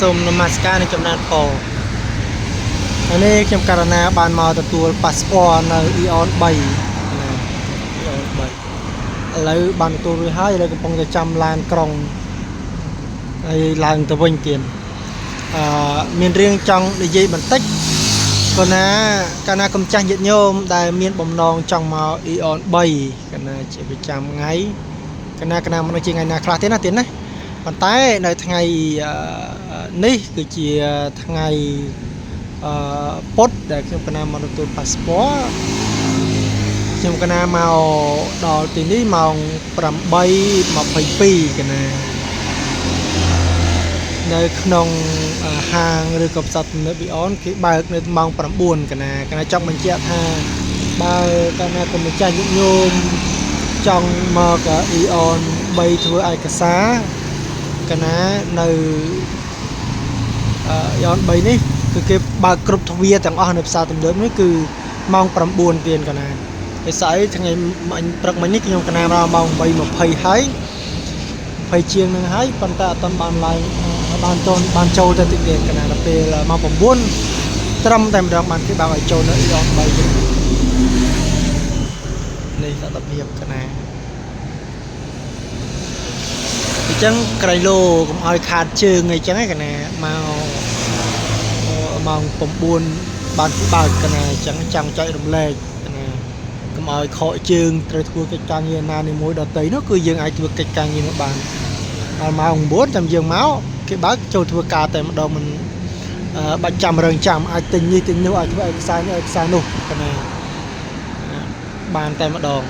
សូមនមស្ការនឹងចំណានពរនេះខ្ញុំករណាបានមកទទួលប៉ាសពតនៅ Eon 3 Eon 3 ឥឡូវបានទទួលរួចហើយឥឡូវកំពុងតែចាំឡានក្រុងហើយឡើងទៅវិញទៀតមានរឿងចង់និយាយបន្តិចកាលណាកំចាស់ញាតិញោមដែលមានបំណងចង់មក Eon 3កាលណាជាប្រចាំថ្ងៃកាលណាមិនជាថ្ងៃណាខ្លះទេណាទៀតណាប៉ុន្តែនៅថ្ងៃនេះគឺជាថ្ងៃពុទ្ធដែលខ្ញុំកណាមកទទួលប៉ាសពតខ្ញុំកណាមកដល់ទីនេះម៉ោង 8:22 កណានៅក្នុងហាងឬក៏ផ្សារទំនើប Eon គេបើកនៅម៉ោង 9 កណាចង់បញ្ជាក់ថាបើកាលណាកុំម្ចាស់ញាតិញោមចង់មក Eon 3ធ្វើឯកសារកណានៅEon 3នេះគឺគេបើកគ្រប់ទ្វារទាំងអស់នៅផ្សារទំនើបនេះគឺម៉ោង 9 ទៀតកណាហើយស្អីថ្ងៃព្រឹកមិញនេះខ្ញុំកណាមកម៉ោង 8:20 ហើយ20ជាងនឹងហើយប៉ុន្តែអត់ទាន់បានឡើងបានចូលទៅតិចទៀតកណាដល់ពេលម៉ោង 9 ត្រឹមតែម្ដងបានគេបើកឲ្យចូលនៅ Eon 3ទៀតនេះសកម្មភាពកណាអញ្ចឹងក្រៃលោកុំឲ្យខាតជើងអីចឹងឯកណាមកម៉ោង 9 បានបើកកណាអញ្ចឹងចង់ចែករំលែកកណាកុំឲ្យខកជើងត្រូវធ្វើកិច្ចការងារណានីមួយដទៃនោះគឺយើងអាចធ្វើកិច្ចការងារនោះបានដល់ម៉ោង 9 ចាំយើងមកគេបើកចូលធ្វើការតែម្ដងមិនបាច់ចាំរងចាំអាចទិញនេះទិញនោះអាចធ្វើឯកសារនេះឯកសារនោះកណាបានតែម្ដង